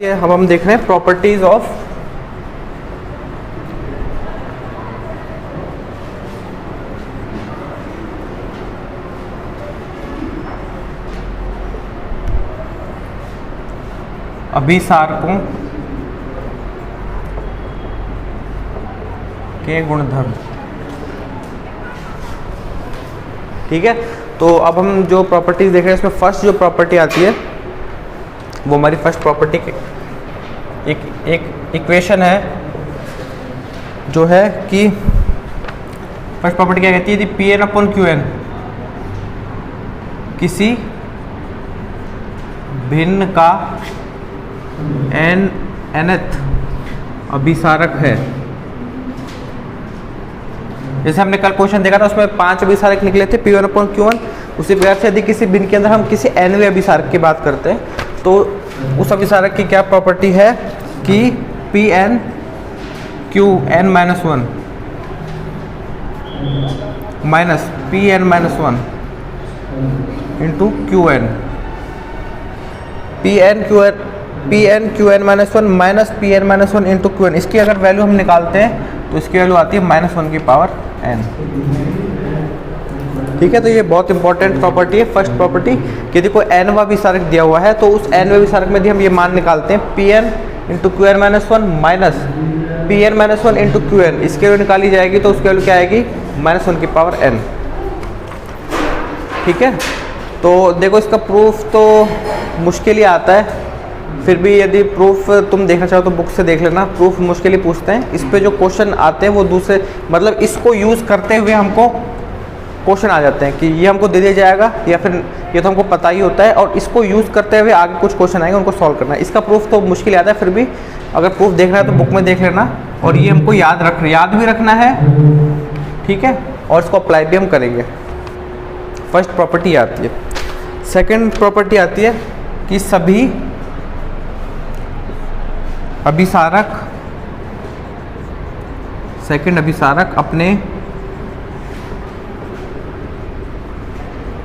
ये हम देख रहे हैं प्रॉपर्टीज ऑफ अभिसारकों के गुणधर्म। ठीक है, तो अब हम जो प्रॉपर्टीज देख रहे हैं इसमें फर्स्ट जो प्रॉपर्टी आती है वो हमारी फर्स्ट प्रॉपर्टी एक इक्वेशन है जो है कि फर्स्ट प्रॉपर्टी क्या कहती है, यदि P N upon Q N किसी भिन्न का nth अभिसारक है। जैसे हमने कल क्वेश्चन देखा था उसमें 5 अभिसारक निकले थे P1 अपॉन Q1। उसी प्रकार से यदि किसी भिन्न के अंदर हम किसी nवें अभिसारक की बात करते हैं तो उस अभिसारक की क्या प्रॉपर्टी है कि Pn Qn minus 1 minus Pn minus 1 into Qn, Pn Qn minus 1 minus Pn minus 1 into Qn। इसकी अगर वैल्यू हम निकालते हैं तो इसकी वैल्यू आती है -1 की पावर n। ठीक है, तो ये बहुत इंपॉर्टेंट प्रॉपर्टी है फर्स्ट प्रॉपर्टी कि यदि कोई nवां अभिसारक दिया हुआ है तो उस nवें अभिसारक में यदि हम ये मान निकालते हैं Pn into Qn minus 1 minus Pn minus 1 into Qn, इसकी वैल्यू निकाली जाएगी तो उसकी वैल्यू क्या आएगी -1 की पावर n। ठीक है, तो देखो इसका प्रूफ तो मुश्किल ही आता है, फिर भी यदि प्रूफ तुम देखना चाहो तो बुक से देख लेना। प्रूफ मुश्किल ही पूछते हैं, इस पे जो क्वेश्चन आते हैं वो दूसरे मतलब इसको यूज़ करते हुए हमको क्वेश्चन आ जाते हैं कि ये हमको दे दिया जाएगा या फिर ये तो हमको पता ही होता है और इसको यूज़ करते हुए आगे कुछ क्वेश्चन आएंगे उनको सॉल्व करना है। इसका प्रूफ तो मुश्किल आता है, फिर भी अगर प्रूफ देखना है तो बुक में देख लेना और ये हमको याद भी रखना है। ठीक है, और इसको अप्लाई भी हम करेंगे। फर्स्ट प्रॉपर्टी आती है। सेकेंड प्रॉपर्टी आती है कि सभी अभिसारक अपने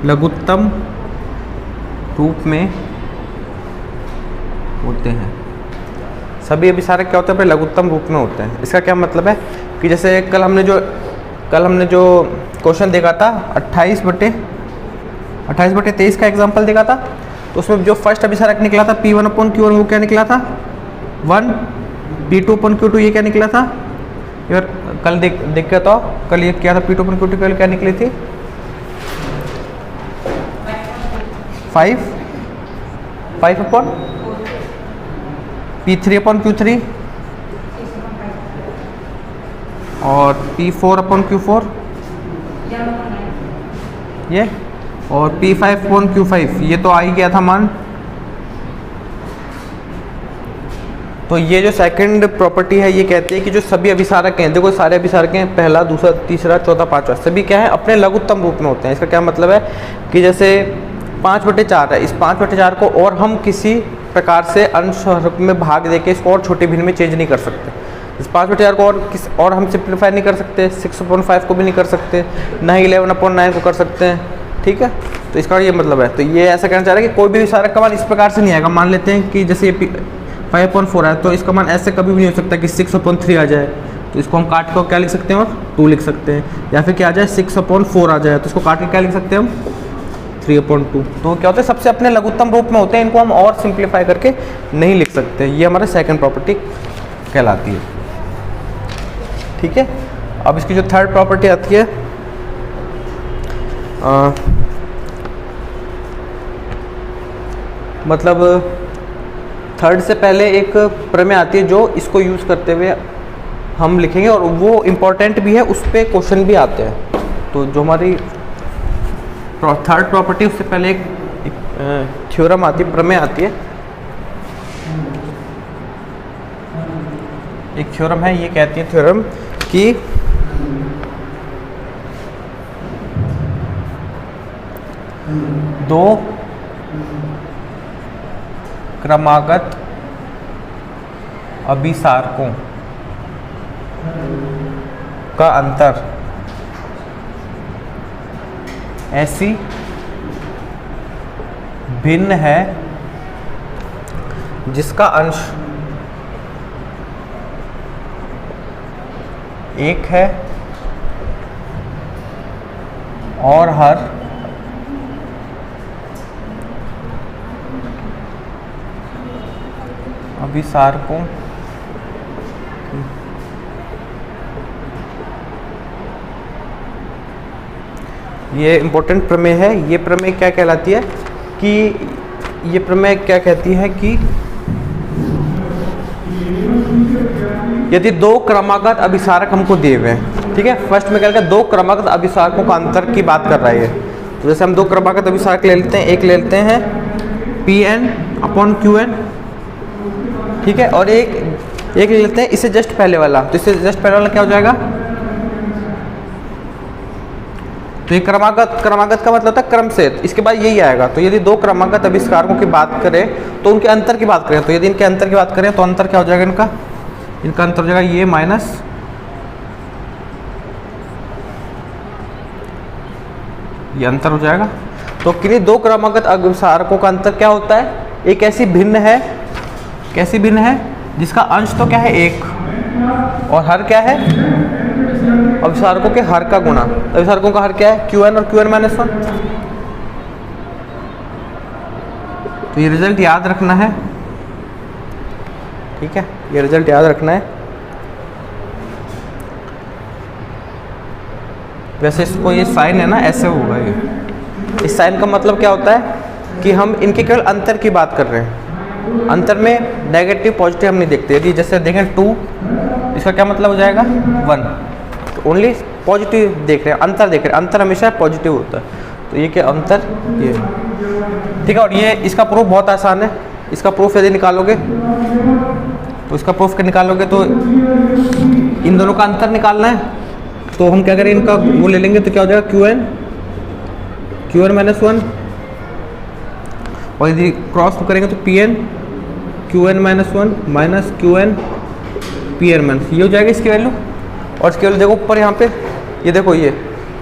लघुत्तम रूप में होते हैं। सभी अभिसारक क्या होते हैं, अपने लघुत्तम रूप में होते हैं। इसका क्या मतलब है कि जैसे कल हमने जो क्वेश्चन देखा था 28/23 का एग्जांपल देखा था, तो उसमें जो फर्स्ट अभिसारक निकला था P1 अपॉन Q1 वो क्या निकला था 1, P2 अपॉन Q2 ये क्या निकला था यार, कल देख के तो कल ये क्या था P2 अपॉन Q2 कल क्या निकली थी 5 अपॉन P3 अपॉन Q3 और P4 अपॉन Q4 ये, और P5 अपॉन Q5 ये तो आ ही गया था मान। तो ये जो सेकंड प्रॉपर्टी है ये कहती है कि जो सभी अभिसारक हैं, देखो सारे अभिसारक हैं, पहला, दूसरा, तीसरा, चौथा, पांचवा, सभी क्या है अपने लघुत्तम रूप में होते हैं। इसका क्या मतलब है कि जैसे 5/4 है, इस 5/4 को और हम किसी प्रकार से अंश में भाग देके इसको और छोटे भिन्न में चेंज नहीं कर सकते। इस 5/4 को और हम सिंप्लीफाई नहीं कर सकते, 6/5 को भी नहीं कर सकते, ना ही 11/9 को कर सकते हैं। ठीक है, तो इसका ये मतलब है। तो ये ऐसा कहना चाह रहा है कि कोई भी अभिसारक का मान इस प्रकार से नहीं आएगा। मान लेते हैं कि जैसे ये 5/4 है तो इसका मान ऐसे कभी भी नहीं हो सकता कि 6/3 आ जाए, तो इसको हम काट के क्या लिख सकते हैं और 2 लिख सकते हैं, या फिर क्या आ जाए 6/4 आ जाए तो इसको काट के क्या लिख सकते हैं हम 3/2। तो क्या होता है सबसे अपने लघुत्तम रूप में होते हैं, इनको हम और सिंप्लीफाई करके नहीं लिख सकते। ये हमारा सेकंड प्रॉपर्टी कहलाती है। ठीक है, अब इसकी जो थर्ड प्रॉपर्टी आती है मतलब थर्ड से पहले एक प्रमेय आती है जो इसको यूज़ करते हुए हम लिखेंगे और वो इम्पोर्टेंट भी है, उस पर क्वेश्चन भी आते हैं। तो जो हमारी थर्ड प्रॉपर्टी उससे पहले एक थ्योरम आती है, प्रमेय आती है। एक थ्योरम है, ये कहती है थ्योरम कि दो क्रमागत अभिसारकों का अंतर ऐसी भिन्न है जिसका अंश 1 है और हर अभिसारकों ये इंपॉर्टेंट प्रमेय है। ये प्रमेय क्या कहलाती है कि ये प्रमेय क्या कहती है कि यदि दो क्रमागत अभिसारक हमको दिए हुए हैं, ठीक है, फर्स्ट में क्या है, दो क्रमागत अभिसारकों का अंतर की बात कर रहा है। तो जैसे हम दो क्रमागत अभिसारक ले लेते हैं, एक ले लेते हैं Pn/Qn, ठीक है, और एक ले लेते हैं इससे जस्ट पहले वाला। तो इससे जस्ट पहले वाला क्या हो जाएगा, तो ये क्रमागत का मतलब था क्रम से, इसके बाद यही आएगा। तो यदि दो क्रमागत अभिसारकों की बात करें तो उनके अंतर की बात करें, तो यदि इनके अंतर की बात करें तो अंतर क्या हो जाएगा, इनका अंतर हो जाएगा ये माइनस ये अंतर हो जाएगा। तो किन्हीं दो क्रमागत अभिसारकों का अंतर क्या होता है, एक ऐसी भिन्न है जिसका अंश तो क्या है 1 और हर क्या है अभिसारकों के हर का गुणा। अभिसारकों का हर क्या है Qn और Qn-1। तो ये रिजल्ट याद रखना है, ठीक है, ये रिजल्ट याद रखना है। वैसे इसको ये साइन है ना, ऐसे होगा ये। इस साइन का मतलब क्या होता है कि हम इनके केवल अंतर की बात कर रहे हैं, अंतर में नेगेटिव पॉजिटिव हम नहीं देखते। यदि जैसे देखें 2, इसका क्या मतलब हो जाएगा 1, तो ओनली पॉजिटिव देख रहे हैं, अंतर देख रहे हैं, अंतर हमेशा पॉजिटिव होता है। तो ये क्या अंतर, ये ठीक है। और ये इसका प्रूफ बहुत आसान है। इसका प्रूफ यदि निकालोगे तो इसका प्रूफ क्या निकालोगे, तो इन दोनों का अंतर निकालना है। तो हम क्या करें, इनका वो ले लेंगे, तो क्या हो जाएगा Qn-1, और यदि क्रॉस करेंगे तो Pn/Qn-1 माइनस Qn Pn-, ये हो जाएगा इसकी वैल्यू। और इसकी वैल्यू देखो ऊपर यहाँ पे, ये देखो ये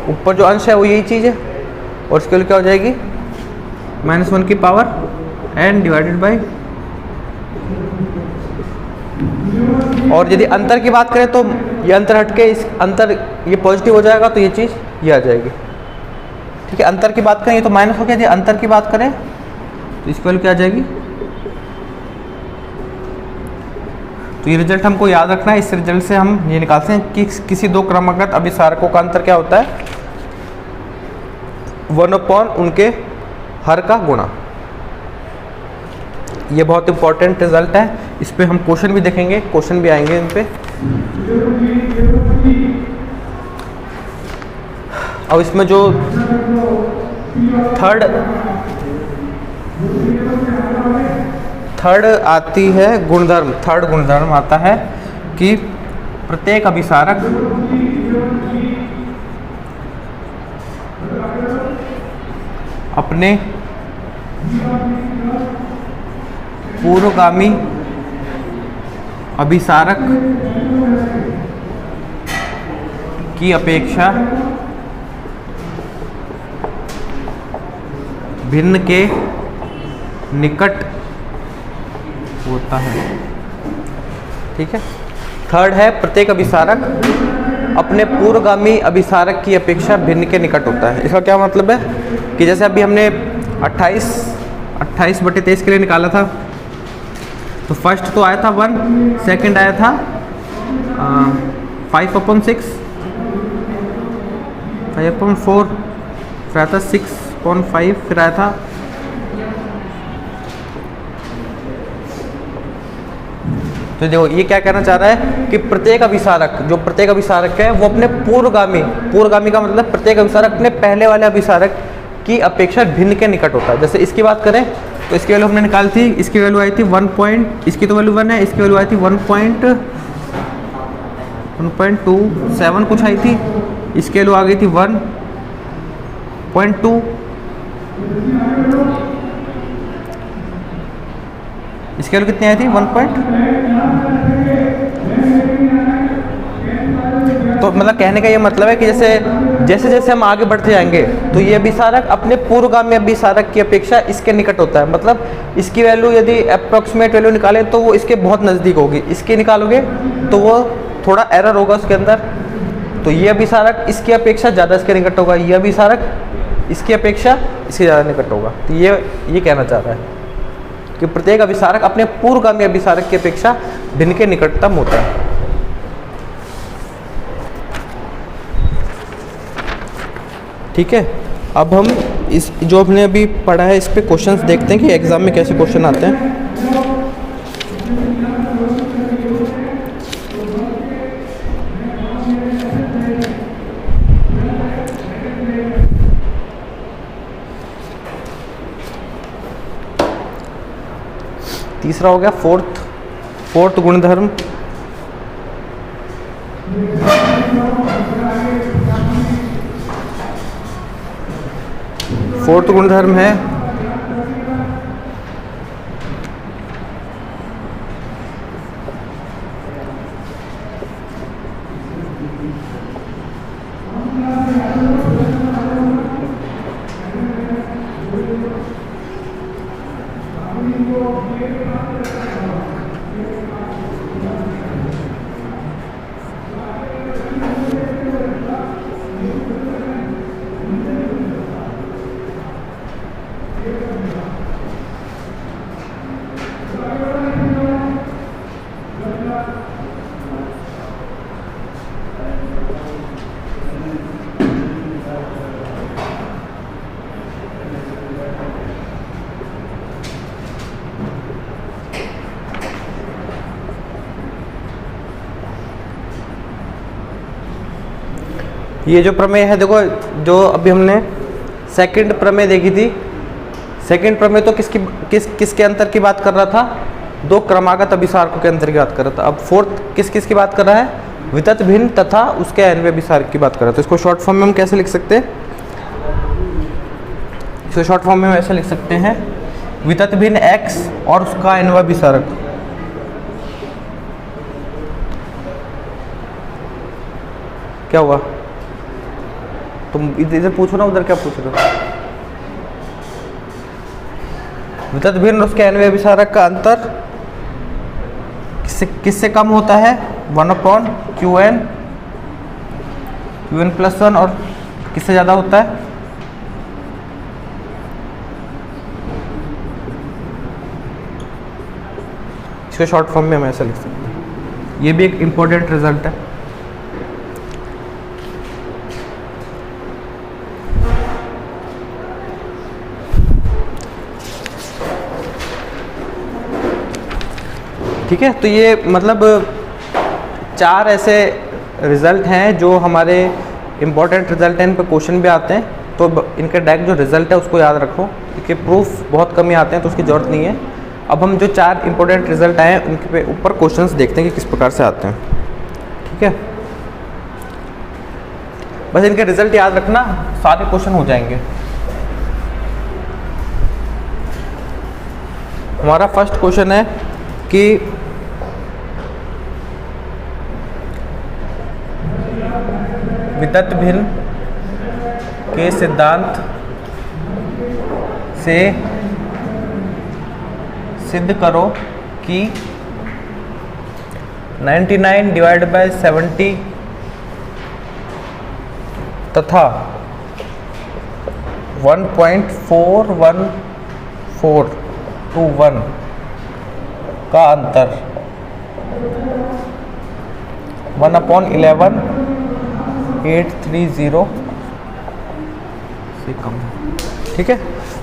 ऊपर जो अंश है वो यही चीज़ है, और इसकी वैल्यू क्या हो जाएगी -1 की पावर n डिवाइडेड बाई। और यदि अंतर की बात करें तो ये अंतर हटके इस अंतर ये पॉजिटिव हो जाएगा, तो ये चीज़ ये आ जाएगी, ठीक है। अंतर की बात करें ये तो माइनस हो गया, यदि अंतर की बात करें तो इसकी वैल्यू क्या आ जाएगी। तो ये रिजल्ट हमको याद रखना है। इस रिजल्ट से हम ये निकालते हैं कि किसी दो क्रमागत अभिसारकों का अंतर क्या होता है, 1/, उनके हर का गुणा। ये बहुत इंपॉर्टेंट रिजल्ट है, इस पे हम क्वेश्चन भी देखेंगे, क्वेश्चन भी आएंगे इन पे। अब इसमें जो थर्ड आती है गुणधर्म, थर्ड गुणधर्म आता है कि प्रत्येक अभिसारक अपने पूर्वगामी अभिसारक की अपेक्षा भिन्न के निकट होता है, ठीक है। थर्ड है प्रत्येक अभिसारक अपने पूर्वगामी अभिसारक की अपेक्षा भिन्न के निकट होता है। इसका क्या मतलब है कि जैसे अभी हमने 28/23 के लिए निकाला था, तो फर्स्ट तो आया था 1, सेकंड आया था 5/6, 5/4, फिर आया था 6/5, फिर आया था तो देखो ये क्या कहना चाह रहा है कि प्रत्येक अभिसारक है वो अपने पूर्वगामी का मतलब प्रत्येक अभिसारक अपने पहले वाले अभिसारक की अपेक्षा भिन्न के निकट होता है। जैसे इसकी बात करें तो इसकी वैल्यू हमने निकाली थी, इसकी वैल्यू आई थी 1 इसकी तो वैल्यू 1 है, इसकी वैल्यू आई थी 1.27 कुछ आई थी, इसकी वैल्यू आ गई थी 1.2, इसकी वैल्यू कितनी आई थी 1 तो मतलब कहने का ये मतलब है कि जैसे जैसे जैसे हम आगे बढ़ते जाएंगे तो ये अभिसारक अपने पूर्वगामी अभिसारक की अपेक्षा इसके निकट होता है। मतलब इसकी वैल्यू यदि अप्रॉक्सीमेट वैल्यू निकालें तो वो इसके बहुत नज़दीक होगी, इसकी निकालोगे तो वो थोड़ा एरर होगा उसके अंदर। तो ये अभिसारक इसकी अपेक्षा ज़्यादा इसके निकट होगा, ये अभिसारक इसकी अपेक्षा इसके ज़्यादा निकट होगा। तो ये कहना चाह रहा है कि प्रत्येक अभिसारक अपने पूर्वगामी अभिसारक की अपेक्षा भिन्न के निकटतम होता है। ठीक है, अब हम इस जो हमने अभी पढ़ा है इस पे क्वेश्चंस देखते हैं कि एग्जाम में कैसे क्वेश्चन आते हैं। तीसरा हो गया फोर्थ गुणधर्म। फोर्थ गुणधर्म है ये जो प्रमेय है, देखो जो अभी हमने सेकंड प्रमेय देखी थी, सेकंड प्रमेय तो किसके अंतर की बात कर रहा था, दो क्रमागत अभिसारकों के अंतर की बात कर रहा था। अब फोर्थ किस की बात कर रहा है, वितत भिन्न तथा उसके अन्वय अभिसारक की बात कर रहा था। तो इसको शॉर्ट फॉर्म में हम कैसे लिख सकते हैं, इसको शॉर्ट फॉर्म में हम ऐसे लिख सकते हैं, वितत भिन्न x और उसका अन्वय अभिसारक। क्या हुआ, तुम इधर पूछो ना, उधर क्या पूछ रहे हो। वितत भिन्न उसके अन्वय अभिसारक का अंतर किससे कम होता है, 1/qn प्लस 1, और किससे ज़्यादा होता है, इसको शॉर्ट फॉर्म में हम ऐसा लिख सकते हैं। ये भी एक इम्पोर्टेंट रिजल्ट है। ठीक है, तो ये मतलब 4 ऐसे रिज़ल्ट हैं जो हमारे इम्पॉर्टेंट रिज़ल्ट हैं, इन पर क्वेश्चन भी आते हैं। तो इनके डायरेक्ट जो रिज़ल्ट है उसको याद रखो, इनके प्रूफ बहुत कम ही आते हैं तो उसकी ज़रूरत नहीं है। अब हम जो 4 इम्पोर्टेंट रिज़ल्ट आए हैं उनके पे ऊपर क्वेश्चंस देखते हैं कि किस प्रकार से आते हैं। ठीक है, बस इनके रिज़ल्ट याद रखना, सारे क्वेश्चन हो जाएंगे। हमारा फर्स्ट क्वेश्चन है कि वितत भिन्न के सिद्धांत से सिद्ध करो कि 99/70 तथा 1.414 to 1 का अंतर 1/11,830 से कम है। ठीक है,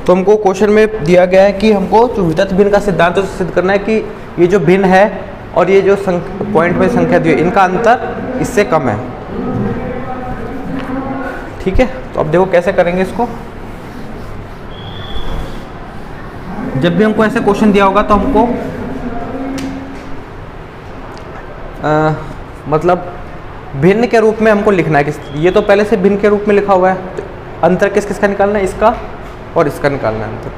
तो हमको क्वेश्चन में दिया गया है कि हमको जो वितत भिन्न का सिद्धांत है सिद्ध करना है कि ये जो भिन्न है और ये जो पॉइंट में संख्या दी है इनका अंतर इससे कम है। ठीक है, तो अब देखो कैसे करेंगे इसको। जब भी हमको ऐसे क्वेश्चन दिया होगा तो हमको मतलब भिन्न के रूप में हमको लिखना है। ये तो पहले से भिन्न के रूप में लिखा हुआ है, तो अंतर किसका निकालना है, इसका और इसका निकालना है अंतर।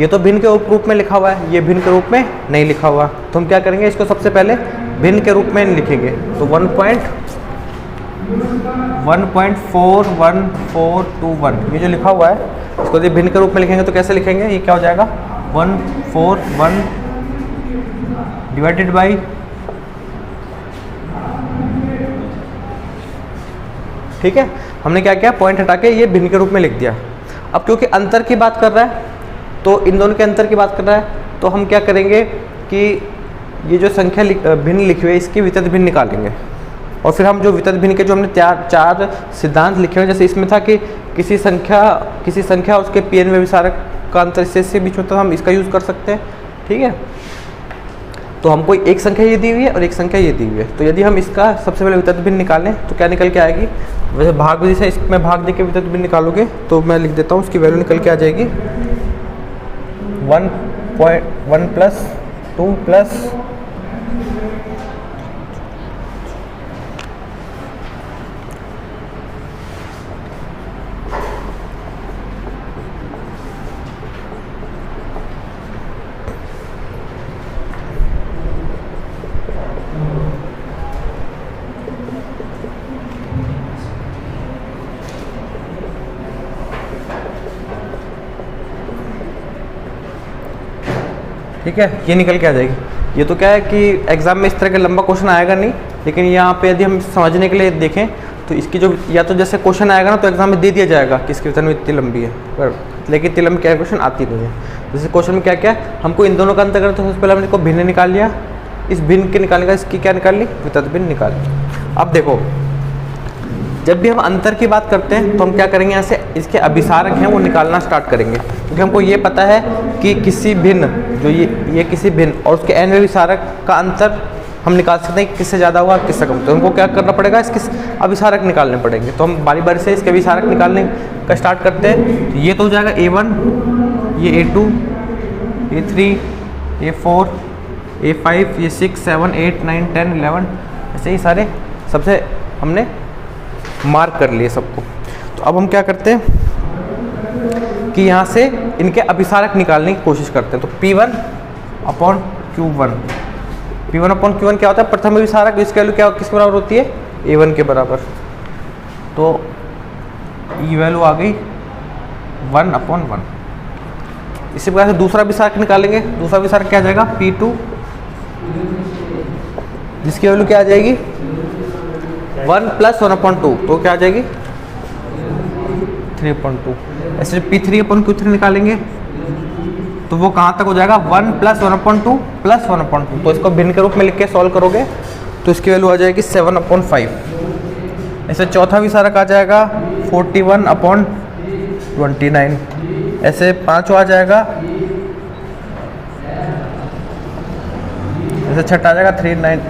ये तो भिन्न के रूप में लिखा हुआ है, ये भिन्न के रूप में नहीं लिखा हुआ, तो हम क्या करेंगे, इसको सबसे पहले भिन्न के रूप में लिखेंगे। तो 1.414 1.41421 ये जो लिखा हुआ है इसको यदि भिन्न के रूप में लिखेंगे तो कैसे लिखेंगे, ये क्या हो जाएगा 141 डिवाइडेड बाई, ठीक है, हमने क्या किया, पॉइंट हटा के ये भिन्न के रूप में लिख दिया। अब क्योंकि अंतर की बात कर रहा है तो इन दोनों के अंतर की बात कर रहा है तो हम क्या करेंगे कि ये जो संख्या भिन्न लिखी हुई है इसकी वितरित भिन्न निकालेंगे और फिर हम जो वितरित भिन्न के जो हमने चार सिद्धांत लिखे हुए, जैसे इसमें था कि किसी संख्या और उसके पी एन व्यभिसारक का अंतर इससे बीच में, तो हम इसका यूज़ कर सकते हैं, ठीक है। तो हमको एक संख्या ये दी हुई है और एक संख्या ये दी हुई है, तो यदि हम इसका सबसे पहले वितरित भिन्न निकालें तो क्या निकल के आएगी, वैसे भाग विधि से इसमें भाग दे के वितरित भिन्न निकालोगे तो मैं लिख देता हूँ, उसकी वैल्यू निकल के आ जाएगी 1.1 + 2 + ठीक है, ये निकल के आ जाएगी। ये तो क्या है कि एग्जाम में इस तरह का लंबा क्वेश्चन आएगा नहीं, लेकिन यहाँ पे यदि हम समझने के लिए देखें तो इसकी जो या तो जैसे क्वेश्चन आएगा ना तो एग्जाम में दे दिया जाएगा कि इसकी वितरण इतनी लंबी है, पर लेकिन इतनी लंबी कैलकुलेशन आती नहीं है। जैसे क्वेश्चन में क्या क्या हमको इन दोनों का अंतर करना, तो सबसे पहले हमने इसको भिन्न निकाल लिया, इस भिन्न के निकालने का इसकी क्या निकाल ली, वितरित भिन्न निकाल ली। अब देखो जब भी हम अंतर की बात करते हैं तो हम क्या करेंगे, यहाँ से इसके अभिसारक हैं वो निकालना स्टार्ट करेंगे, क्योंकि हमको ये पता है कि किसी भिन्न जो ये किसी भिन्न और उसके n अभिसारक का अंतर हम निकाल सकते हैं किससे ज़्यादा हुआ किससे कम, तो हमको क्या करना पड़ेगा, इसके अभिसारक निकालने पड़ेंगे। तो हम बारी बारी से इसके अभिसारक निकालने का स्टार्ट करते हैं। तो ये तो हो जाएगा A1, ये A2, A3, A4, A5, ये 6, 7, 8, 9, 10, 11, ऐसे ही सारे सबसे हमने मार्क कर लिए सबको। तो अब हम क्या करते हैं कि यहाँ से इनके अभिसारक निकालने की कोशिश करते हैं। तो P1 upon Q1, P1 upon Q1 क्या होता है, प्रथम अभिसारक, इसकी वैल्यू क्या किसके बराबर होती है, A1 के बराबर। तो ये वैल्यू आ गई 1/1। इसी प्रकार से दूसरा अभिसारक निकालेंगे। दूसरा अभिसारक क्या आ जाएगा, P2, जिसकी वैल्यू क्या आ जाएगी 1 + 1/2, तो क्या आ जाएगी 3/2। ऐसे P3 अपॉन Q3 निकालेंगे तो वो कहाँ तक हो जाएगा 1 + 1/2 + 1/2। तो इसको भिन्न के रूप में लिख के सॉल्व करोगे तो इसकी वैल्यू आ जाएगी 7/5। ऐसे चौथा अभिसारक आ जाएगा 41/29। ऐसे पाँचवा आ जाएगा, ऐसे छठा आ जाएगा 39।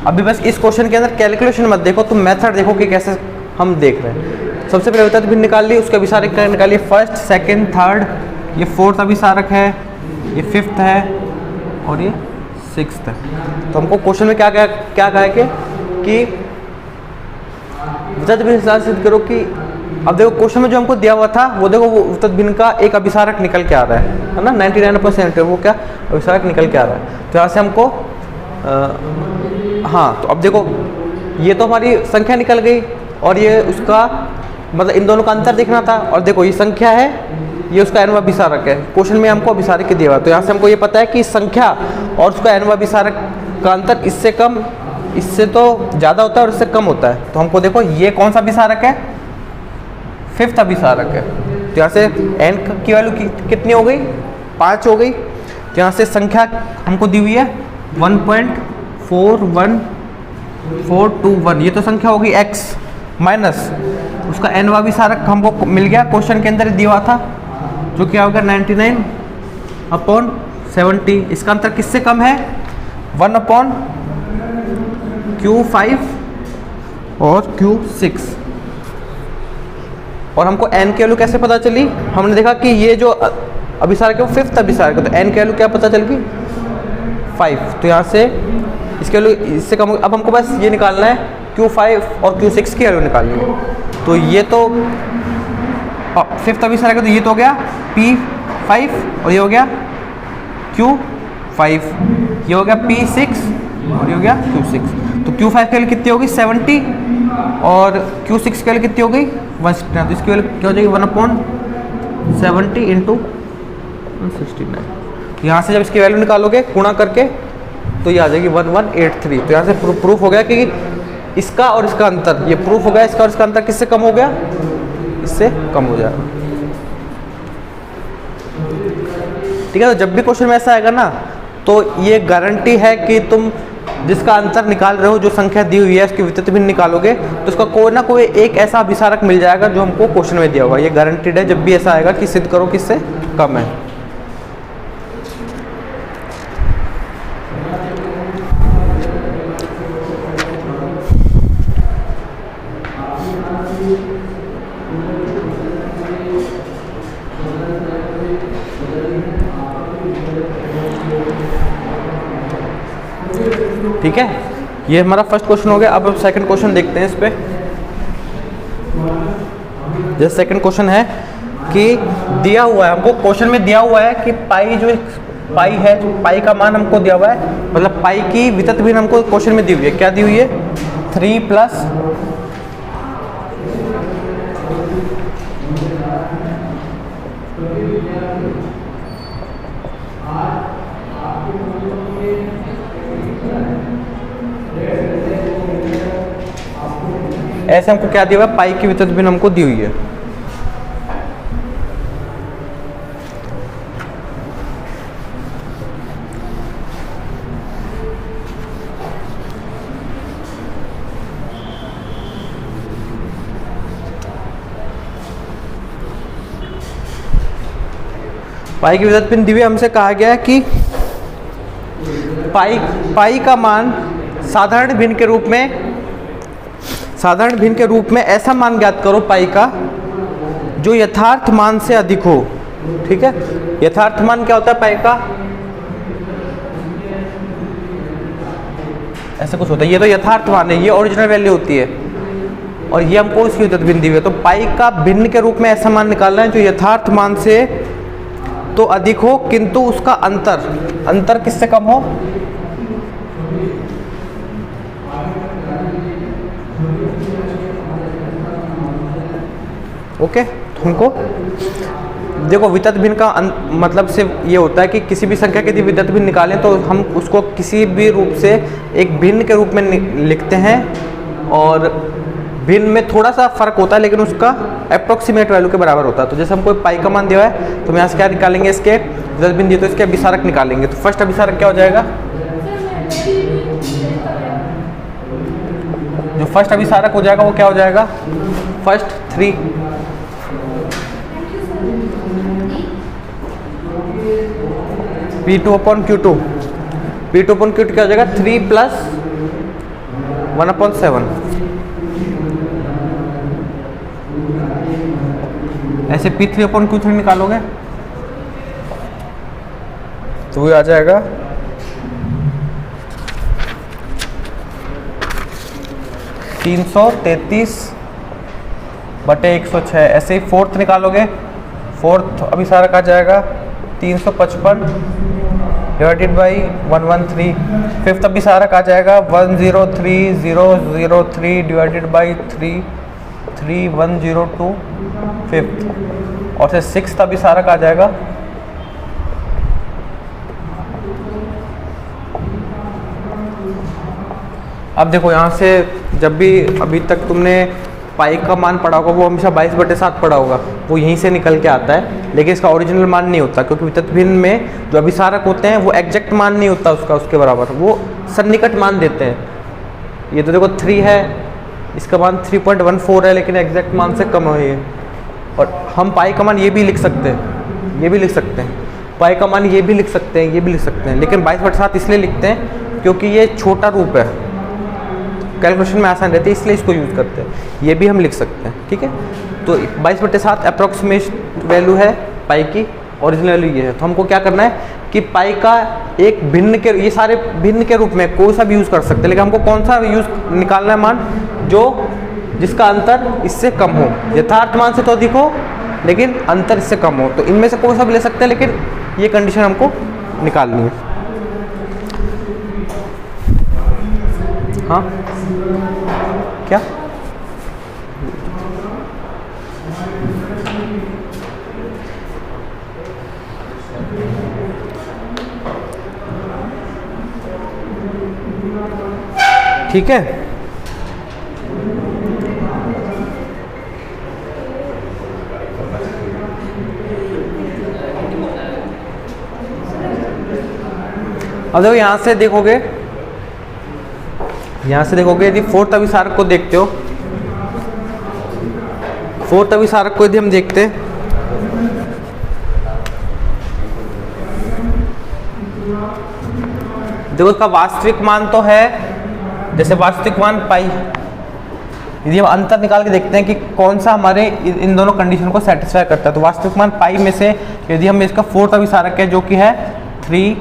अभी बस इस क्वेश्चन के अंदर कैलकुलेशन मत देखो, तुम मेथड देखो कि कैसे हम देख रहे हैं। सबसे पहले वितरित भिन्न निकाल ली, उसके अभिसारक निकालिए फर्स्ट, सेकंड, थर्ड, ये फोर्थ अभिसारक है, ये फिफ्थ है और ये सिक्स्थ है। तो हमको क्वेश्चन में क्या कहा है कि वितरित भिन्न सिद्ध करो कि, अब देखो क्वेश्चन में जो हमको दिया हुआ था वो देखो वो वितरित भिन्न का एक अभिसारक निकल के आ रहा है ना, 99% वो क्या अभिसारक निकल के आ रहा है। तो यहाँ से हमको हाँ, तो अब देखो ये तो हमारी संख्या निकल गई और ये उसका मतलब इन दोनों का अंतर देखना था। और देखो ये संख्या है, ये उसका n अभिसारक है। क्वेश्चन में हमको अभिसारक दिया हुआ, तो यहाँ से हमको ये पता है कि संख्या और उसका n अभिसारक का अंतर इससे कम, इससे तो ज़्यादा होता है और इससे कम होता है। तो हमको देखो ये कौन सा अभिसारक है, फिफ्थ अभिसारक है। तो यहाँ से n की वैल्यू कितनी हो गई, 5 हो गई। तो यहाँ से संख्या हमको दी हुई है 1.41421, ये तो संख्या होगी x माइनस उसका n अभिसारक हमको मिल गया, क्वेश्चन के अंदर दिया हुआ था, जो क्या होगा 99/70। इसका अंतर किससे कम है, 1/Q5 और Q6। और हमको n की वैल्यू कैसे पता चली, हमने देखा कि ये जो अभिसारक है वो फिफ्थ अभिसारक है, तो n की वैल्यू क्या पता चल गई 5। तो यहाँ से इसके वैल्यू इससे कम। अब हमको बस ये निकालना है Q5 और Q6 की वैल्यू निकालनी है। तो ये तो फिफ्थ अभिसारक है, तो ये तो हो गया P5 और ये हो गया Q5, ये हो गया P6 और ये हो गया Q6। तो Q5 की वैल्यू कितनी होगी 70 और Q6 की वैल्यू कितनी हो गई 169, तो इसकी वैल्यू क्या हो जाएगी 1/70 इंटू 169। यहाँ से जब इसकी वैल्यू निकालोगे गुणा करके तो ये आ जाएगी 1183। तो यहाँ से प्रूफ हो गया कि इसका और इसका अंतर, ये प्रूफ हो गया इसका और इसका अंतर किससे कम हो गया, इससे कम हो जाएगा। ठीक है, तो जब भी क्वेश्चन में ऐसा आएगा ना तो ये गारंटी है कि तुम जिसका अंतर निकाल रहे हो, जो संख्या दी हुई है उसकी वितरित भिन्न निकालोगे तो उसका कोई ना कोई एक ऐसा अभिसारक मिल जाएगा जो हमको क्वेश्चन में दिया होगा। ये गारंटीड है जब भी ऐसा आएगा कि सिद्ध करो किससे कम है। ठीक है, ये हमारा फर्स्ट क्वेश्चन हो गया। अब हम सेकंड क्वेश्चन देखते हैं इस पे। जैसे सेकंड क्वेश्चन है कि दिया हुआ है हमको, क्वेश्चन में दिया हुआ है कि पाई जो पाई है, पाई का मान हमको दिया हुआ है, मतलब पाई की वितरित भिन्न हमको क्वेश्चन में दी हुई है। क्या दी हुई है 3 प्लस ऐसे हमको क्या दिया हुआ है, पाई की वितरित भिन्न हमको दी हुई है। पाई की वितरित भिन्न दी हुई, हमसे कहा गया है कि पाई का मान साधारण भिन्न के रूप में ऐसा मान ज्ञात करो पाई का जो यथार्थ मान से अधिक हो। ठीक है, यथार्थ मान क्या होता है पाई का, ऐसा कुछ होता है, ये तो यथार्थ मान है, ये ओरिजिनल वैल्यू होती है और ये हमको इसकी वितरित भिन्न दी हुई है। तो पाई का भिन्न के रूप में ऐसा मान निकालना है जो यथार्थ मान से तो अधिक हो किंतु उसका अंतर किससे कम हो, ओके। तो हमको देखो वितरित भिन्न का मतलब सिर्फ ये होता है कि किसी भी संख्या के यदि वितरित भिन्न निकालें तो हम उसको किसी भी रूप से एक भिन्न के रूप में लिखते हैं और भिन्न में थोड़ा सा फर्क होता है लेकिन उसका अप्रोक्सीमेट वैल्यू के बराबर होता है। तो जैसे हमको पाई का मान दिया है तो हम यहाँ से क्या निकालेंगे, इसके वितरित भिन्न दिए तो इसके अभिसारक निकालेंगे। तो फर्स्ट अभिसारक क्या हो जाएगा, जो फर्स्ट अभिसारक हो जाएगा वो क्या हो जाएगा, first 3 P2 upon Q2, P2 upon Q2 क्या हो जाएगा 3 प्लस 1/7। ऐसे P3 अपॉन Q3 निकालोगे तो वो आ जाएगा 333/106। ऐसे ही फोर्थ निकालोगे, फोर्थ अभिसारक आ जाएगा 355 डिवाइडेड बाई 113। फिफ्थ अभिसारक आ जाएगा 103,003 डिवाइडेड बाई 33102 फिफ्थ। और फिर सिक्स्थ अभिसारक आ जाएगा अब देखो यहाँ से जब भी अभी तक तुमने पाई का मान पढ़ा होगा वो हमेशा 22/7 पढ़ा होगा, वो यहीं से निकल के आता है, लेकिन इसका ओरिजिनल मान नहीं होता क्योंकि वितरित भिन्न में जो अभिसारक होते हैं वो एग्जैक्ट मान नहीं होता उसके बराबर, वो सन्निकट मान देते हैं। ये तो देखो 3 है, इसका मान 3.14 है लेकिन एग्जैक्ट मान से कम है ये। और हम पाई का मान ये भी लिख सकते हैं, ये भी लिख सकते हैं, पाई का मान ये भी लिख सकते हैं, ये भी लिख सकते हैं, लेकिन 22/7 इसलिए लिखते हैं क्योंकि ये छोटा रूप है, कैलकुलेशन में आसान रहती है इसलिए इसको यूज़ करते हैं। ये भी हम लिख सकते हैं, ठीक है। तो 22/7 अप्रॉक्सीमेट वैल्यू है पाई की, ओरिजिनल वैल्यू ये है। तो हमको क्या करना है कि पाई का एक भिन्न के, ये सारे भिन्न के रूप में कोई सा भी यूज़ कर सकते हैं, लेकिन हमको कौन सा यूज़ निकालना है मान जो जिसका अंतर इससे कम हो, यथार्थ मान से तो अधिक हो लेकिन अंतर इससे कम हो। तो इनमें से कोई सा भी ले सकते हैं लेकिन ये कंडीशन हमको निकालनी है। हाँ क्या ठीक है। अब देखो यहां से देखोगे, यदि फोर्थ अभिसारक को देखते हो, फोर्थ अभिसारक को यदि हम देखते हैं, देखो इसका वास्तविक मान तो है, जैसे वास्तविक मान पाई, यदि हम अंतर निकाल के देखते हैं कि कौन सा हमारे इन दोनों कंडीशन को सेटिस्फाई करता है, तो वास्तविक मान पाई में से यदि हम इसका फोर्थ अभिसारक है जो कि है 3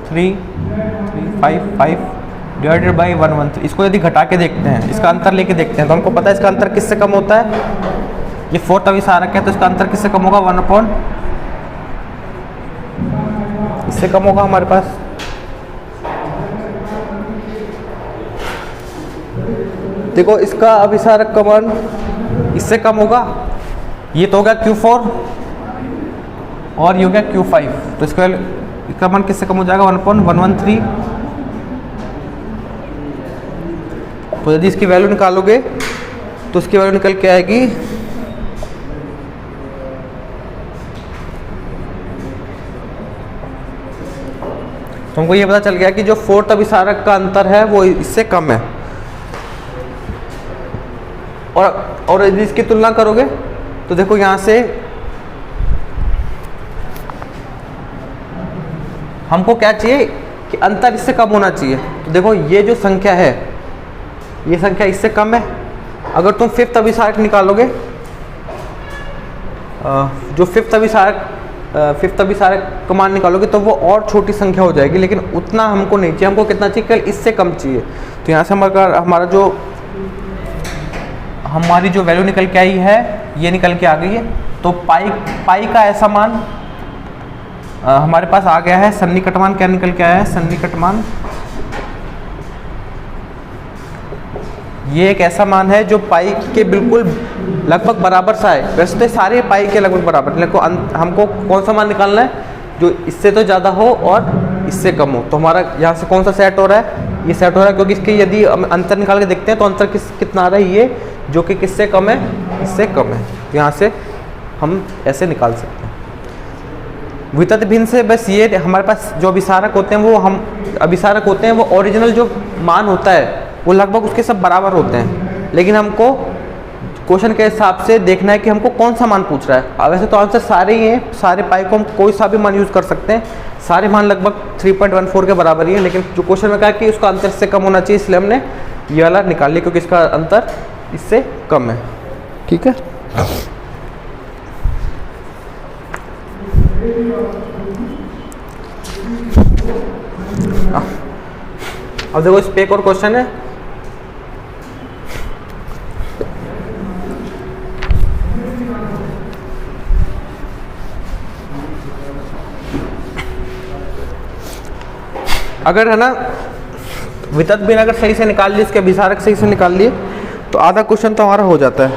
3 3 5 5 डिवाइडेड बाई 1 1 3, इसको यदि घटा के देखते हैं, इसका अंतर लेके देखते हैं, तो हमको पता है इसका अंतर किससे कम होता है, ये फोर्थ अभिसारक है तो इसका अंतर किससे कम होगा, 1 अपॉन, इससे कम होगा हमारे पास। देखो इसका अभिसारक का मान इससे कम होगा, ये तो हो गया Q4 और ये हो गया Q5, तो इसका मान किससे कम हो जाएगा, 1/113। तो यदि इसकी वैल्यू निकालोगे तो इसकी वैल्यू निकल के आएगी तो हमको ये पता चल गया कि जो फोर्थ अभिसारक का अंतर है वो इससे कम है। और यदि इसकी तुलना करोगे तो देखो यहां से हमको क्या चाहिए कि अंतर इससे कम होना चाहिए, तो देखो ये जो संख्या है ये संख्या इससे कम है। अगर तुम फिफ्थ अभिसारक निकालोगे, जो फिफ्थ अभिसारक का मान निकालोगे तो वो और छोटी संख्या हो जाएगी, लेकिन उतना हमको नहीं चाहिए, हमको कितना चाहिए, केवल इससे कम चाहिए। तो यहाँ से हमारी जो वैल्यू निकल के आई है ये निकल के आ गई है। तो पाई का ऐसा मान हमारे पास आ गया है। सन्निकट मान क्या निकल के आया है, सन्निकट मान ये एक ऐसा मान है जो पाई के बिल्कुल लगभग बराबर सा है। वैसे तो सारे पाई के लगभग बराबर, लेकिन हमको कौन सा मान निकालना है जो इससे तो ज़्यादा हो और इससे कम हो। तो हमारा यहाँ से कौन सा सेट हो रहा है, ये सेट हो रहा है, क्योंकि इसके यदि अंतर निकाल के देखते हैं तो अंतर कितना आ रहा है, ये जो कि किससे कम है, इससे कम है। तो यहाँ से हम ऐसे निकाल सकते हैं। वितत भिन्न से बस ये हमारे पास जो अभिसारक होते हैं वो ओरिजिनल जो मान होता है वो लगभग उसके सब बराबर होते हैं, लेकिन हमको क्वेश्चन के हिसाब से देखना है कि हमको कौन सा मान पूछ रहा है। अब वैसे तो आंसर सारे ही हैं, सारे पाई को हम कोई सा भी मान यूज़ कर सकते हैं, सारे मान लगभग 3.14 के बराबर ही है, लेकिन जो क्वेश्चन में कहा कि उसका अंतर इससे कम होना चाहिए, इसलिए हमने ये वाला निकाल लिया क्योंकि इसका अंतर इससे कम है। ठीक है, अब देखो इस पे एक और क्वेश्चन है। अगर है ना वितत भिन्न अगर सही से निकाल लिए, इसके अभिसारक सही से निकाल लिए तो आधा क्वेश्चन तो हमारा हो जाता है।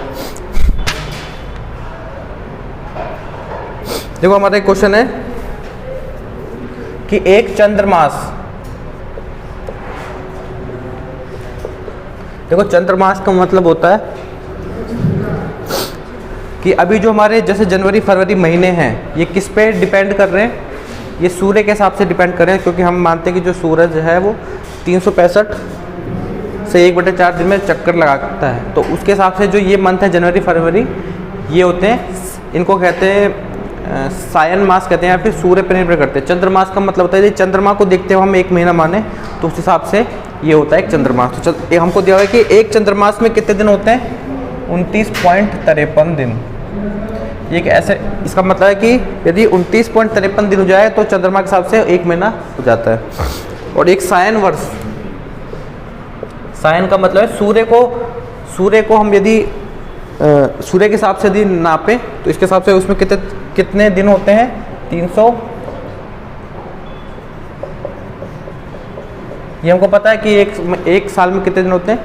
देखो हमारा एक क्वेश्चन है कि एक चंद्रमास, देखो चंद्रमास का मतलब होता है कि अभी जो हमारे जैसे जनवरी फरवरी महीने हैं ये किस पे डिपेंड कर रहे हैं, ये सूर्य के हिसाब से डिपेंड कर रहे हैं, क्योंकि हम मानते हैं कि जो सूरज है वो 365 से 1/4 दिन में चक्कर लगाता है। तो उसके हिसाब से जो ये मंथ है जनवरी फरवरी, ये होते हैं, इनको कहते हैं सायन मास कहते हैं, या फिर सूर्य पर निर्भर करते हैं। चंद्रमास का मतलब होता है यदि चंद्रमा को देखते हुए हम एक महीना माने तो उस हिसाब से ये होता है एक चंद्रमास। तो हमको दिया हुआ है कि एक चंद्रमास में कितने दिन होते हैं, 29.53 दिन। ये ऐसे इसका मतलब है कि यदि 29.53 दिन हो जाए तो चंद्रमा के हिसाब से एक महीना हो जाता है। और एक सायन वर्ष, सायन का मतलब है सूर्य को हम यदि सूर्य के हिसाब से यदि नापें तो इसके हिसाब से उसमें कितने दिन होते हैं, ये हमको पता है कि एक साल में कितने दिन होते हैं,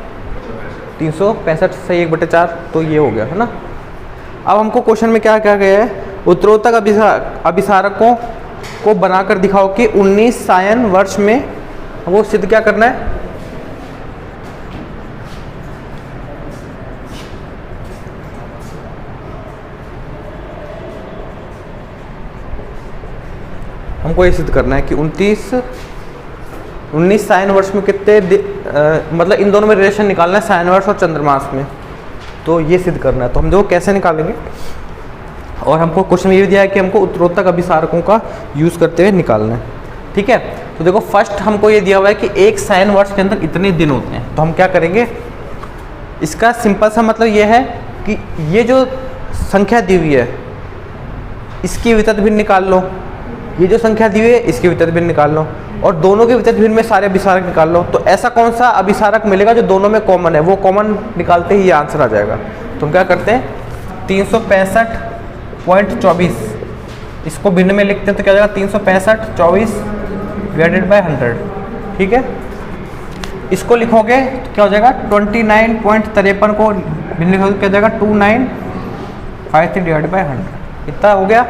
365 से 1/4, तो ये हो गया है ना। अब हमको क्वेश्चन में क्या क्या गया है, उत्तरोत्तर अभिसारकों को बनाकर दिखाओ कि 19 सायन वर्ष में हमको सिद्ध क्या करना है, हमको ये सिद्ध करना है कि 19 सायन वर्ष में कितने मतलब इन दोनों में रिलेशन निकालना है, सायन वर्ष और चंद्रमास में, तो ये सिद्ध करना है। तो हम देखो कैसे निकालेंगे, और हमको क्वेश्चन ये भी दिया है कि हमको उत्तरोत्तर अभिसारकों का यूज़ करते हुए निकालना है। ठीक है, तो देखो फर्स्ट हमको ये दिया हुआ है कि एक सायन वर्ष के अंदर इतने दिन होते हैं, तो हम क्या करेंगे, इसका सिंपल सा मतलब ये है कि ये जो संख्या दी हुई है इसकी वितत भिन्न निकाल लो, ये जो संख्या दी हुई है इसकी वितत भिन्न निकाल लो, और दोनों के वितत भिन्न में सारे अभिसारक निकाल लो। तो ऐसा कौन सा अभिसारक मिलेगा जो दोनों में कॉमन है, वो कॉमन निकालते ही ये आंसर आ जाएगा। तो हम क्या करते हैं, 365.24 इसको भिन्न में लिखते हैं, तो क्या हो जाएगा 365/24 डिवाइडेड बाय 100। ठीक है, इसको लिखोगे तो क्या हो जाएगा 29.53 को भिन्न लिखोगे क्या हो जाएगा 2953 डिवाइडेड बाय 100, इतना हो गया।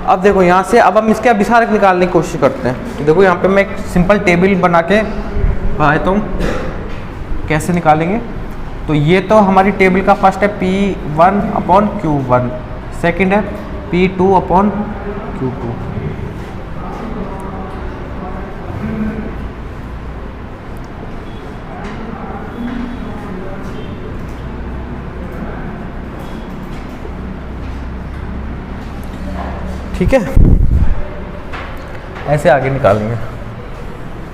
अब देखो यहाँ से अब हम इसके अभिसारक निकालने की कोशिश करते हैं। तो देखो यहाँ पे मैं एक सिंपल टेबल बना के बताता हूँ कैसे निकालेंगे। तो ये तो हमारी टेबल का फर्स्ट है P1/Q1, सेकंड है P2/Q2। ठीक है, ऐसे आगे निकालेंगे।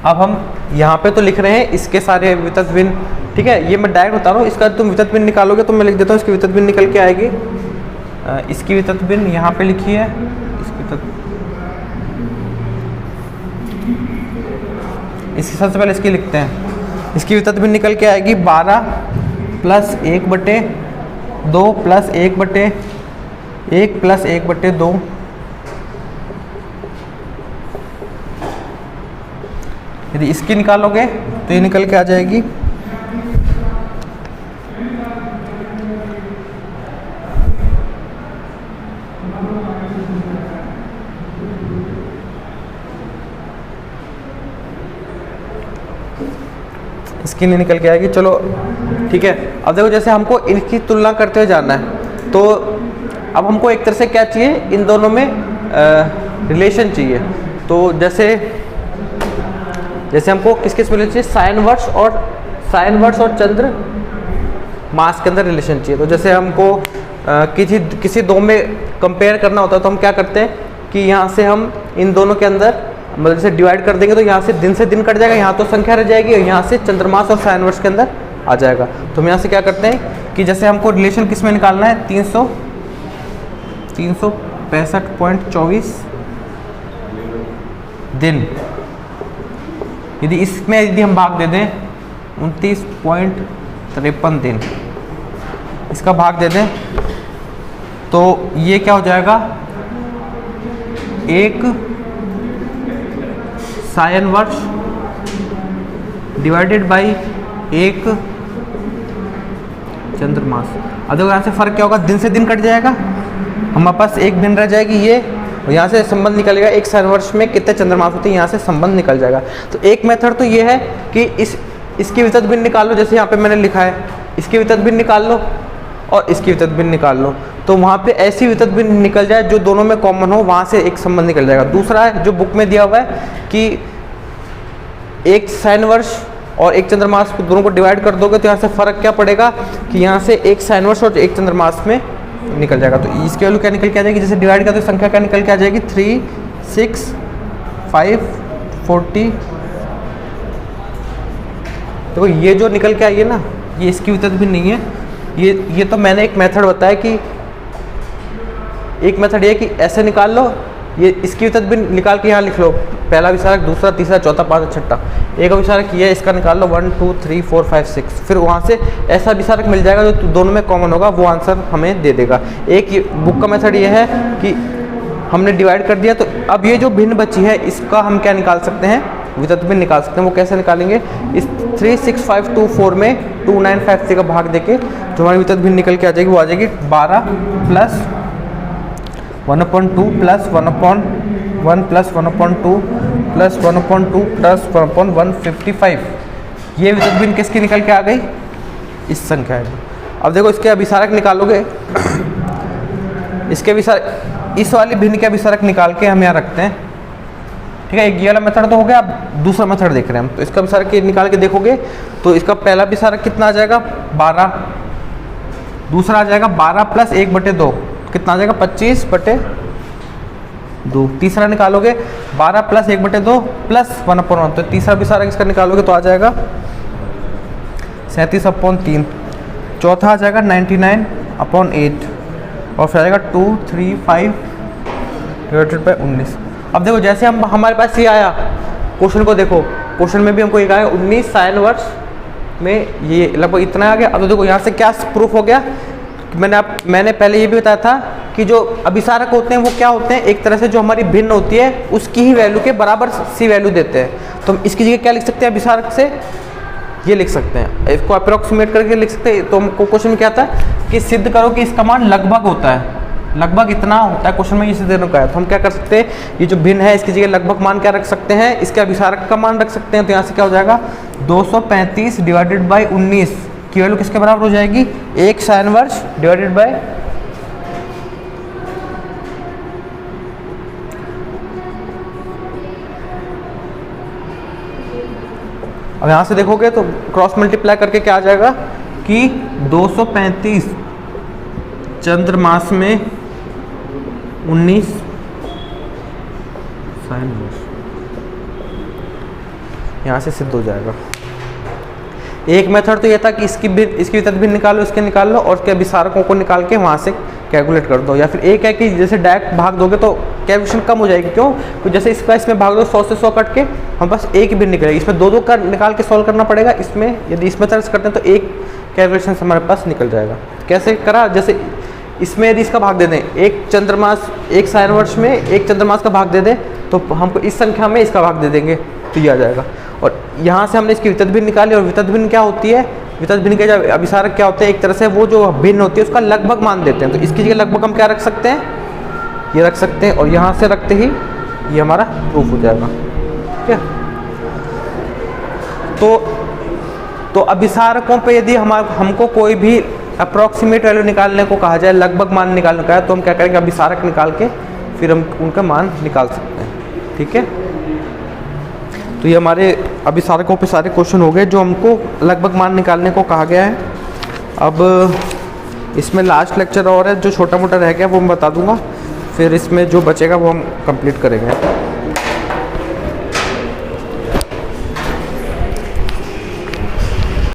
अब हम यहाँ पे तो लिख रहे हैं इसके सारे वितत भिन्न, ठीक है, ये मैं डायरेक्ट बता रहा हूँ, इसका तुम वितत भिन्न निकालोगे तो मैं लिख देता हूँ इसकी वितत भिन्न निकल के आएगी। इसकी वितत भिन्न यहाँ पे लिखी है, इसकी सबसे पहले इसकी लिखते हैं, इसकी वितत भिन्न निकल के आएगी 12 + 1/2 + 1/1 + 1/2। यदि इसकी निकालोगे तो ये निकल के आ जाएगी इसकी नहीं निकल के आएगी। चलो ठीक है, अब देखो जैसे हमको इनकी तुलना करते हुए जाना है, तो अब हमको एक तरह से क्या चाहिए, इन दोनों में रिलेशन चाहिए। तो जैसे हमको किस किस में चाहिए, सायन वर्ष और चंद्र मास के अंदर रिलेशन चाहिए। तो जैसे हमको किसी दो में कंपेयर करना होता है तो हम क्या करते हैं कि यहाँ से हम इन दोनों के अंदर मतलब जैसे डिवाइड कर देंगे तो यहाँ से दिन कट जाएगा, यहाँ तो संख्या रह जाएगी, और यहाँ से चंद्रमास और सायन वर्ष के अंदर आ जाएगा। तो हम यहाँ से क्या करते हैं कि जैसे हमको रिलेशन किस में निकालना है, 365.24 दिन, यदि हम भाग दे दें 29.53 दिन, इसका भाग दे दें तो ये क्या हो जाएगा, एक सायन वर्ष डिवाइडेड बाई एक चंद्रमास। अब देखो यहाँ से फर्क क्या होगा, दिन से दिन कट जाएगा, हमारे पास एक दिन रह जाएगी ये, और यहाँ से संबंध निकलेगा एक सायन वर्ष में कितने चंद्रमास होते हैं, यहाँ से संबंध निकल जाएगा। तो एक मेथड तो ये है कि इसकी वितत भिन्न निकाल लो, जैसे यहाँ पे मैंने लिखा है, इसकी वितत भिन्न निकाल लो और इसकी वितत भिन्न निकाल लो, तो वहाँ पे ऐसी वितत भिन्न निकल जाए जो दोनों में कॉमन हो, वहाँ से एक संबंध निकल जाएगा। दूसरा है जो बुक में दिया हुआ है कि एक सायन वर्ष और एक चंद्रमास को दोनों को डिवाइड कर दोगे तो यहाँ से फर्क क्या पड़ेगा कि यहाँ से एक सायन वर्ष और एक चंद्रमास में निकल जाएगा। तो इसके वैल्यू क्या निकल के आ जाएगी, जैसे डिवाइड करते तो संख्या क्या निकल के आ जाएगी, 3, 6, 5, 40। देखो ये जो निकल के आई है ना, ये इसकी वितत भी नहीं है, ये तो मैंने एक मेथड बताया कि एक मेथड ये कि ऐसे निकाल लो, ये इसकी वितत भी निकाल के यहाँ लिख लो, पहला विसारक, दूसरा, तीसरा, चौथा, पांचवा, छठा, एक विसारक ये, इसका निकाल लो 1, 2, 3, 4, 5, 6, फिर वहाँ से ऐसा विसारक मिल जाएगा जो दोनों में कॉमन होगा, वो आंसर हमें दे देगा। एक बुक का मेथड ये है कि हमने डिवाइड कर दिया, तो अब ये जो भिन्न बची है इसका हम क्या निकाल सकते हैं, वितत भिन्न निकाल सकते हैं। वो कैसे निकालेंगे, इस 36524 में 2953 का भाग देके जो हमारी वितत भिन्न निकल के आ जाएगी वो आ जाएगी 12 plus 1/2 plus 1/1 plus 1/2 plus 1/2 plus 1/155। ये वितत भिन्न किसकी निकल के आ गई, इस संख्या की। अब देखो इसके अभिसारक निकालोगे, इसके अभिसारक, इस वाली भिन्न के अभिसारक निकाल के हम यहाँ रखते हैं, ठीक है। एक ये वाला मेथड तो हो गया, अब दूसरा मेथड देख रहे हैं हम। तो इसका अभिसारक निकाल के देखोगे तो इसका पहला अभिसारक कितना आ जाएगा 12, दूसरा आ जाएगा 12 प्लस 1/2 कितना आ जाएगा 25/2। तीसरा निकालोगे 12 प्लस 1/2 प्लस 1/1, तो तीसरा अभिसारक इसका निकालोगे तो आ जाएगा 37/3। चौथा आ जाएगा 99/8 और फिर आ जाएगा 235 डिवाइडेड बाई 19। अब देखो जैसे हम हमारे पास ये आया, क्वेश्चन को देखो, क्वेश्चन में भी हमको एक आया 19 साइन वर्ष में ये लगभग इतना आ गया। अब तो देखो यहाँ से क्या प्रूफ हो गया, मैंने पहले ये भी बताया था कि जो अभिसारक होते हैं वो क्या होते हैं, एक तरह से जो हमारी भिन्न होती है उसकी ही वैल्यू के बराबर सी वैल्यू देते हैं। तो हम इसकी जगह क्या लिख सकते हैं अभिसारक से, ये लिख सकते हैं, इसको अप्रोक्सीमेट करके लिख सकते हैं। तो हमको क्वेश्चन में क्या था कि सिद्ध करो कि इसका मान लगभग होता है, लगभग इतना होता है, क्वेश्चन में ये सिद्ध करने का है। तो हम क्या कर सकते हैं, ये जो भिन्न है इसकी जगह लगभग मान क्या रख सकते हैं, इसके अभिसारक का मान रख सकते हैं। तो यहाँ से क्या हो जाएगा 235 डिवाइडेड बाई 19 की वैल्यू किसके बराबर हो जाएगी, 1 साइन वर्ष डिवाइडेड बाय अब यहाँ से देखोगे तो क्रॉस मल्टीप्लाई करके क्या आ जाएगा कि 235 चंद्रमास में 19 साइन वर्ष, यहाँ से सिद्ध हो जाएगा। एक मेथड तो ये था कि इसकी वितत भिन्न निकालो, इसके निकाल लो और उसके अभिसारकों को निकाल के वहाँ से कैलकुलेट कर दो। या फिर एक है कि जैसे डायरेक्ट भाग दोगे तो कैलकुलेशन कम हो जाएगी। क्यों, तो जैसे इसका इसमें भाग दो 100 से 100 कट के हम बस एक ही भिन्न निकलेगी, इसमें दो का निकाल के सॉल्व करना पड़ेगा। इसमें यदि इसमें तरह से करते हैं तो एक कैलकुलेशन हमारे पास निकल जाएगा। कैसे करा, जैसे इसमें यदि इसका भाग दे दें, एक चंद्रमास, एक साइन वर्ष में एक चंद्रमास का भाग दे दें तो हमको इस संख्या में इसका भाग दे देंगे तो ये आ जाएगा। और यहाँ से हमने इसकी वितत भिन्न निकाली, और वितत भिन्न क्या होती है, वितत भिन्न के जब अभिसारक क्या होते हैं, एक तरह से वो जो भिन्न होती है उसका लगभग मान देते हैं। तो इसकी जगह लगभग हम क्या रख सकते हैं, ये रख सकते हैं, और यहाँ से रखते ही ये हमारा प्रूफ हो जाएगा। ठीक है, तो अभिसारकों पे यदि हमको कोई भी अप्रॉक्सीमेट वैल्यू निकालने को कहा जाए, लगभग मान निकालने का है, तो हम क्या करेंगे, अभिसारक निकाल के फिर हम उनका मान निकाल सकते हैं। ठीक है, तो ये हमारे अभिसारकों पे सारे क्वेश्चन हो गए जो हमको लगभग मान निकालने को कहा गया है। अब इसमें लास्ट लेक्चर और है जो छोटा मोटा रह गया वो मैं बता दूंगा, फिर इसमें जो बचेगा वो हम कंप्लीट करेंगे।